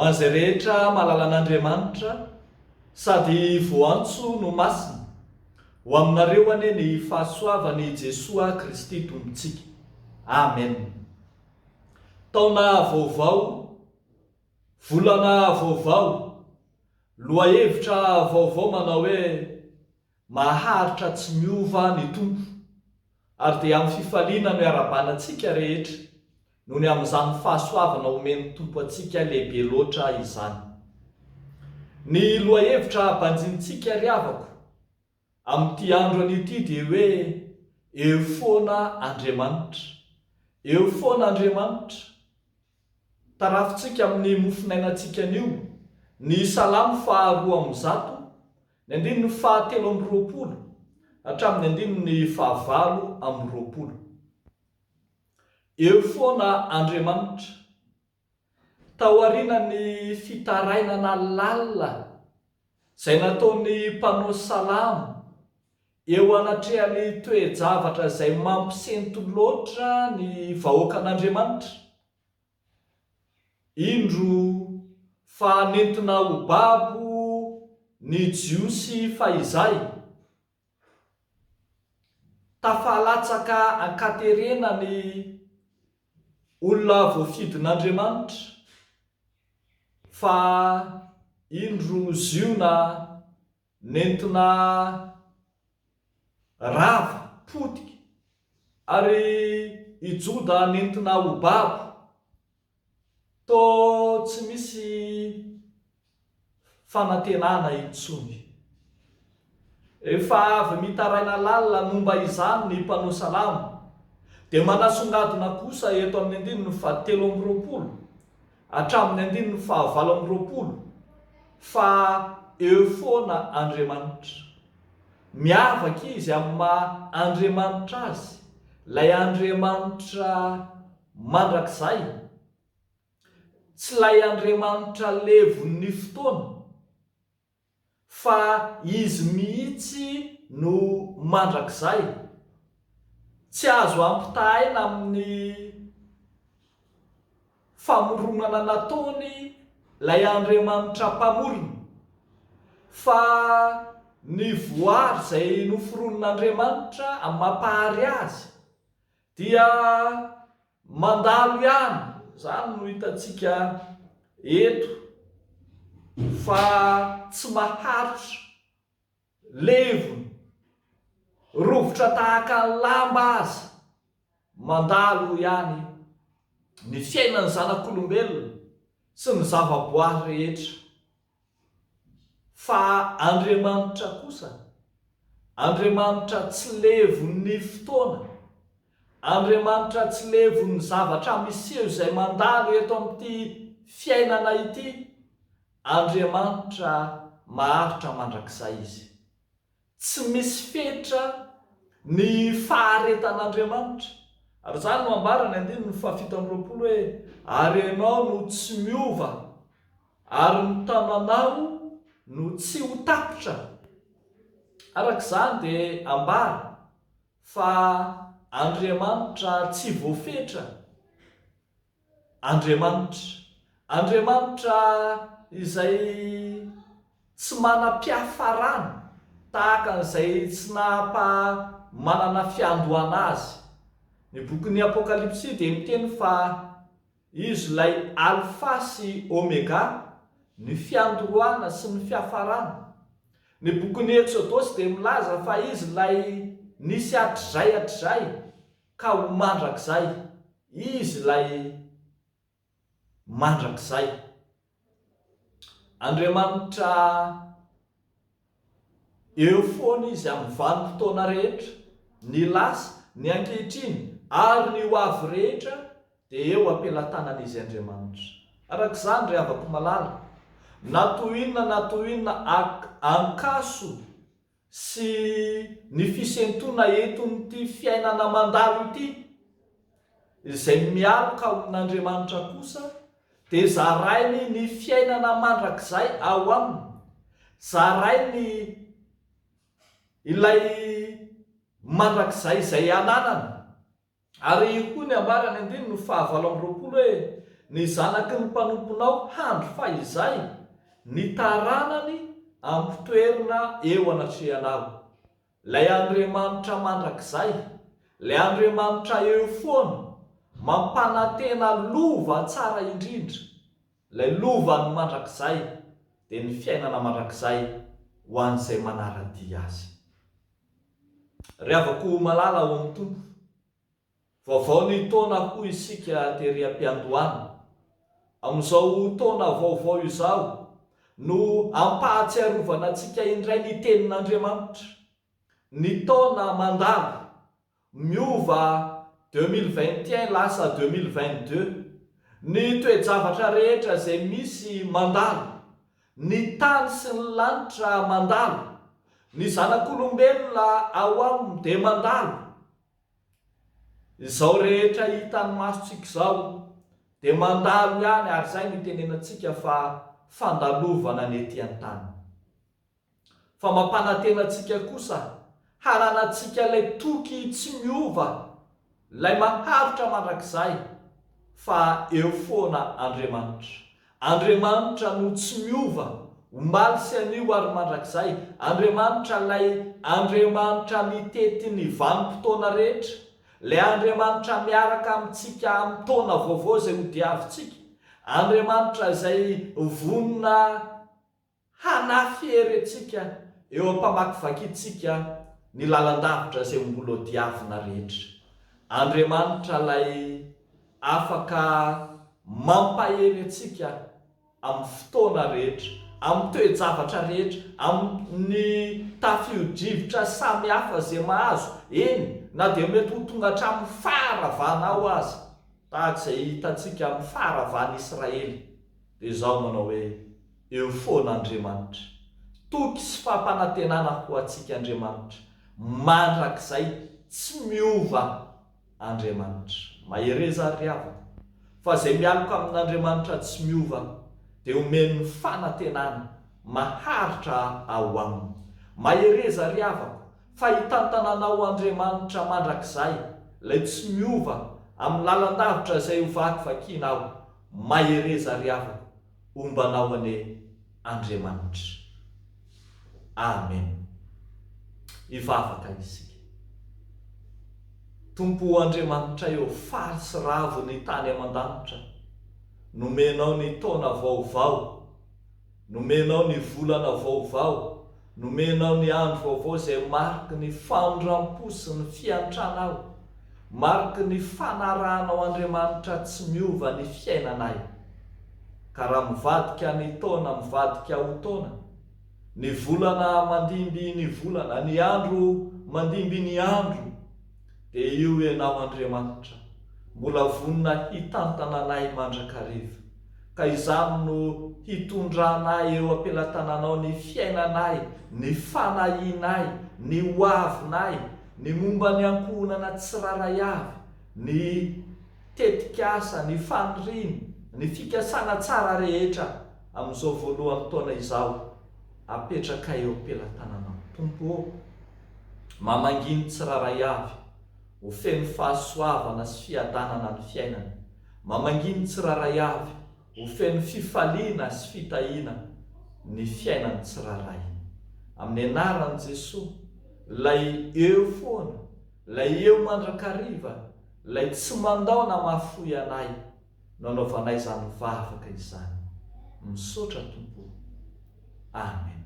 Hoan'izay rehetra mahalala an'Andriamanitra sady voantso no masina, ho aminareo anie ny fahasoavany Jesosy Kristy tompontsika. Amen. Taona vaovao, volana vaovao, lohahevitra vaovao manao hoe maharitra tsy miova ny tompo, ary dia amin'ny fifaliana no iarabanantsika rehetra noho ny amin'izany fahasoavana omeny tompo antsika lehibe loatra izany. Ny lohahevitra banjintsika riavako amin'ity andro an'ity dia hoe eo foana Andriamanitra, eo foana Andriamanitra. Tarafintsika amin'ny mofinainantsika anio ny Salamo fa 2:1, ny 7:20 hatramin'ny 8:20. Eo foana Andriamanitra. Taoriana ny fitarainana lalina izay nataony mpanao salamo eo anatrehany toe-javatra izay mampisento loatra ny vahoakan'Andriamanitra. Indro fa nentina ho babo ny jiosy fahizay, tafalatsaka ankaterena ny olona voafidin'Andriamanitra, fa indro ziona nentina rava potika ary ijoda nentina ho babo, to tsy misy fanantenana intsony. Efa avy mitaraina lalina momba izany ny mpanao salamo, dia manasongadina kosa eto amin'ny 7:20 hatramin'ny 8:20 fa eo foana Andriamanitra. Miavaka izy amin'ny maha Andriamanitra azy, ilay Andriamanitra mandrakizay, tsy ilay Andriamanitra levon'ny fotoana, fa izy mihitsy no mandrakizay. Tsy azo ampitahaina amin'ny famoronana nataony ilay Andriamanitra mpamorona, fa ny voary izay noforonon'Andriamanitra amin'ny mampahary azy dia mandalo ihany. Izany no hitantsika eto, fa tsy maharitra levona, rovitra tahaka ny lamba aza, mandalo ihany ny fiainan'ny zanak'olombelona sy ny zavaboary rehetra. Fa Andriamanitra kosa, Andriamanitra tsy levon'ny fotoana, Andriamanitra tsy levon'ny zavatra miseho izay mandalo eto amin'ity fiainana ity. Andriamanitra maharitra mandrakizay izy. Tsy misy fetra ny faharetan'Andriamanitra. Ary izany no ambarany 7:20 hoe ary ianao no tsy miova, ary ny tananao no tsy ho tapitra. Arak'izany dia ambara fa Andriamanitra tsy voafetra. Andriamanitra izay tsy manam-piafarana tahaka an'izay tsy manana fiandohana azy. Ny bokin'ny Apokalipsy dia miteny fa izy ilay alfa sy omega, ny fiandohana sy ny fiafarana. Ny bokin'ny Exodosy dia milaza fa izy ilay nisy hatrizay ka ho mandrakizay. Izy ilay mandrakizay. Andriamanitra eo foana izy amin'ny vanim-potoana rehetra, ny lasa, ny ankehitriny ary ny ho avy rehetra dia eo ampelantanan'izy Andriamanitra. Arak'izany ry havako malala, natoinona ankaso sy ny fisentona eton'ity fiainana mandalo ity, izay mialoka amin'Andriamanitra kosa, dia zarainy ny fiainana mandrakizay ao aminy, zarainy ilay mandrakizay izay ananana. Ary io koa ny ambarany 9:20 hoe ny zanaky ny mpanomponao handro fa izay ny taranany ampitoerina eo anatrehanao. Lay Andriamanitra mandrakizay, lay Andriamanitra eo foana mampanantena lova tsara indrindra. Lay lovany mandrakizay dia ny fiainana mandrakizay ho an'izay manaradia azy. Ry havako malala ao amin'ny tompo, vaovao ny taona hoy isika tery am-piandohana. Amin'izao taona vaovao izao no ampahatsiarovana antsika indray ny tenin'Andriamanitra. Ny taona mandalo, miova 2021 lasa 2022. Ny toe-javatra rehetra izay misy mandalo, ny tany sy ny lanitra mandalo, ny zanak'olombelona ao aminy dia mandalo. Izao rehetra hitany masontsika izao dia mandalo ihany, ary izay no tenenantsika fa fandalovana ny ety an-tany. Fa mampanantena antsika kosa, hananantsika ilay toky tsy miova, ilay maharitra mandrakizay, fa eo foana Andriamanitra. Andriamanitra no tsy miova, omaly sy anio ary mandrakizay. Andriamanitra ilay Andriamanitra mitety ny vanim-potoana rehetra, ilay Andriamanitra miaraka amintsika amin'ny taona vaovao izay ho diavintsika. Andriamanitra izay vonona hanafy hery antsika eo ampamakivakintsika ny lalandavitra izay mbola ho diavina rehetra. Andriamanitra ilay afaka mampahery antsika amin'ny fotoana rehetra, amin'ny toe-javatra rehetra, amin'ny tafio-drivotra samy hafa izay mahazo. Eny, na dia mety ho tonga hatramin'ny faravanao azy, tahaka izay hitantsika amin'ny faravan'Israely. Dia izao manao hoe eo foana Andriamanitra. Toky sy fampanantenana ho antsika Andriamanitra, mandrakizay tsy miova Andriamanitra. Mahereza ry havana fa izay mialoka amin'Andriamanitra tsy miova dia omeny ny fanantenana maharitra ao aminy. Mahereza ry havana fa hitantananao Andriamanitra mandrakizay, ilay tsy miova amin'ny lalandavitra izay ho vakivakinao. Mahereza ry havana, ombanao ane Andriamanitra. Amen. Ivavaka isika. Tompo Andriamanitra eo faly sy ravo ny tany aman-danitra, nomenao ny taona vaovao, nomenao ny volana vaovao, nomenao ny andro vaovao izay mariky ny fandram-po sy ny fiantranao, mariky ny fanarahanao Andriamanitra tsy miova ny fiainanay. Ka raha mivadika ny taona mivadika ho taona, ny volana mandimby ny volana, ny andro mandimby ny andro, dia io ianao Andriamanitra mbola vonona hitantananay mandrakariva. Ka izany no hitondranay eo ampelatananao ny fiainanay, ny fanahinay, ny hoavinay, ny momba ny ankohonana tsiraray avy, ny tetikasa, ny faniriny, ny fikasana tsara rehetra amin'izao voalohan'ny taona izao apetraka eo ampelatananao. Tompo, mamanginy tsiraray avy, ho feno fahasoavana sy fiadanana ny fiainana. Mamanginy tsiraray avy, ho feno fifaliana sy fitahiana ny fiainany tsiraray. Amin'ny anaran'i Jesosy, lay eo foana, lay eo mandrakariva, lay tsy mandao na mahafohy anay, nanaovanay izany vavaka izany. Misaotra Tompo. Amen.